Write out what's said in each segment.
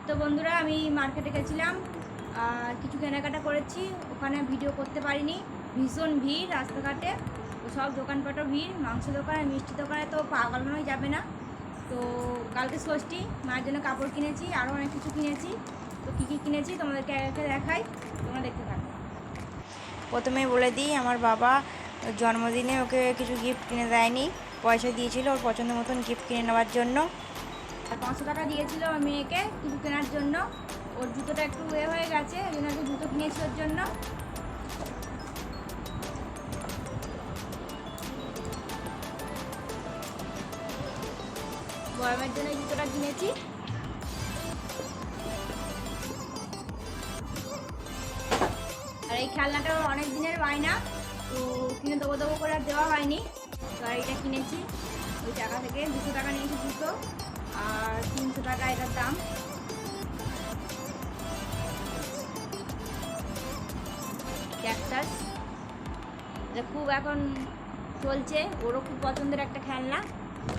তো বন্ধুরা, আমি মার্কেটে গেছিলাম আর কিছু কেনাকাটা করেছি। ওখানে ভিডিও করতে পারিনি, ভীষণ ভিড় রাস্তাঘাটে। তো সব দোকানপাটও ভিড়, মাংস দোকানে, মিষ্টি দোকানে তো পাগলানোই যাবে না। তো কালকে ষষ্ঠী, মায়ের জন্য কাপড় কিনেছি, আরও অনেক কিছু কিনেছি। তো কী কী কিনেছি তোমাদেরকে একে দেখাই, তোমরা দেখতে থাকো। প্রথমেই বলে দিই, আমার বাবা জন্মদিনে ওকে কিছু গিফট কিনে দেয়নি, পয়সা দিয়েছিল ওর পছন্দ মতন গিফট কিনে নেওয়ার জন্য। আর 500 টাকা দিয়েছিল আমার মেয়েকে কিছু কেনার জন্য। ওর জুতোটা একটু হয়ে গেছে, ওই জন্য একটু জুতো কিনেছি ওর জন্য। গরমের জন্য এই জুতোটা কিনেছি। আর এই খেলনাটা অনেক দিনের বায়না, তো কিনে দেবো দেবো করে আর দেওয়া হয়নি। তো আর এটা কিনেছি ওই টাকা থেকে, 200 টাকা নিয়েছি জুতো, আর 300 টাকা এটার দাম। ক্যাকটাস, এটা খুব এখন চলছে, ওরও খুব পছন্দের একটা খেলনা।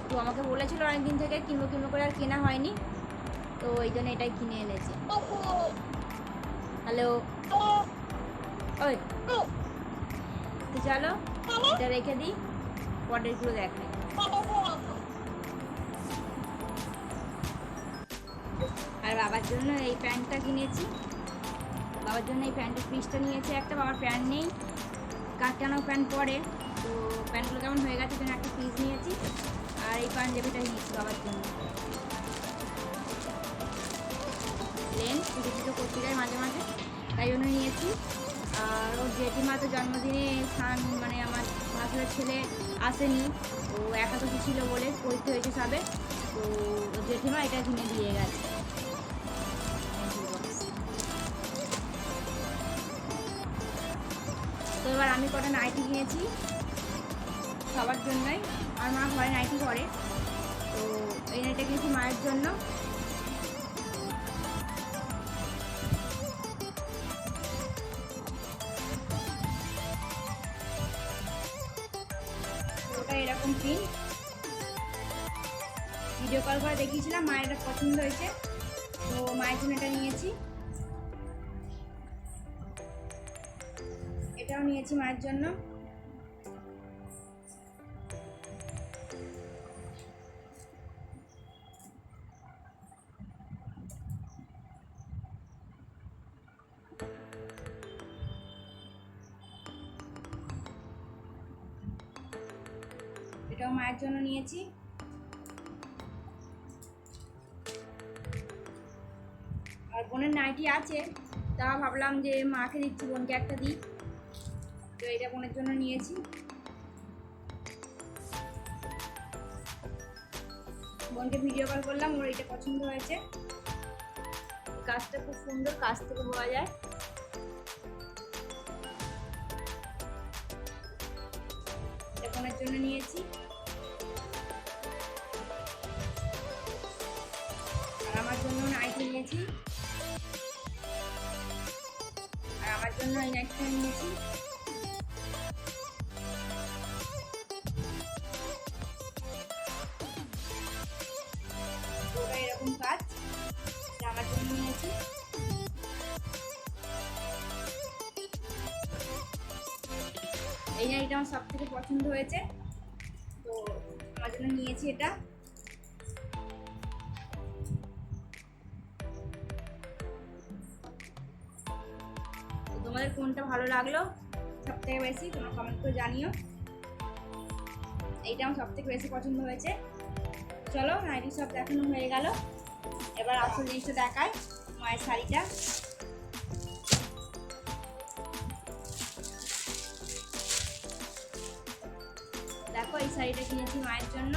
তো আমাকে বলেছিল অনেকদিন থেকে কিনবো কিনবো করে, আর কেনা হয়নি। তো ওই জন্য এটাই কিনে এনেছি। হ্যালো, ওই তো চলো এটা রেখে দিই, পরেরগুলো দেখাই। আর বাবার জন্য এই প্যান্টটা কিনেছি, বাবার জন্য এই প্যান্টের পিসটা নিয়েছি একটা। বাবার প্যান্ট নেই, কাটানো প্যান্ট পরে, তো প্যান্টগুলো কেমন হয়ে গেছে, জন্য একটা পিস নিয়েছি। আর এই পাঞ্জাবিটা নিয়েছি বাবার জন্য, লেন্স পুজো পুজো করতে যায় মাঝে মাঝে, তাই জন্য নিয়েছি। আর ওর জেঠিমা তো জন্মদিনে মানে আমার ভাসুরের ছেলে আসেনি, ও একাদশী ছিল বলে পড়তে হয়েছে সবে। তো ওর জেঠিমা এটা কিনে দিয়ে গেছে। তো এবার আমি কটা নাইটি কিনেছি সবার জন্যই, আর মা ঘরে নাইটি করে। তো এই নাইটটা কিনেছি মায়ের জন্য। ওটা এরকম প্রিন্ট, ভিডিও কল করে দেখিয়েছিলাম, মায়ের এটা পছন্দ হয়েছে, তো মায়ের জন্য এটা নিয়েছি। এটাও নিয়েছি মায়ের জন্য। এটাও মায়ের জন্য নিয়েছি। আর বোনের নাইটি আছে, তা ভাবলাম যে মাকে দিচ্ছি, বোনকে একটা দিই, তো এটা বোনের জন্য নিয়েছি। বোনকে ভিডিও কল করলাম, ওর এটা পছন্দ হয়েছে। কাজটা খুব সুন্দর, কাজ থেকে বোঝা যায়। এটা বোনের জন্য নিয়েছি। আর আমার জন্য নাইটি নিয়েছি, আর আমার জন্য এই নাইটটা নিয়েছি। ওটা এরকম কাজ, এটা আমার জন্য নিয়েছি। এই নাইটটা আমার সব থেকে পছন্দ হয়েছে, তো আমার জন্য নিয়েছি এটা। তোমাদের কোনটা ভালো লাগলো সব থেকে বেশি, তোমরা কমেন্ট করে জানিও। এইটা আমার সব থেকে বেশি পছন্দ হয়েছে। চলো নাইটি সব দেখানো হয়ে গেল, এবার আসল জিনিসটা দেখায়, মায়ের শাড়িটা। দেখো, এই শাড়িটা কিনেছি মায়ের জন্য।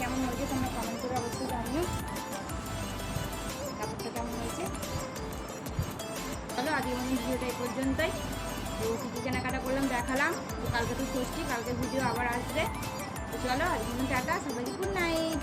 কেমন হয়েছে তোমরা কমেন্ট করে অবশ্যই জানিও কাপড়টা কেমন হয়েছে। চলো আজকে ভিডিওটা এই পর্যন্তই। তো কী কেনাকাটা করলাম দেখালাম। তো কালকে তো ষষ্ঠী, কালকে ভিডিও আবার আসবে। তো চলো আজকে টাটা, সবাইকে গুড নাইট।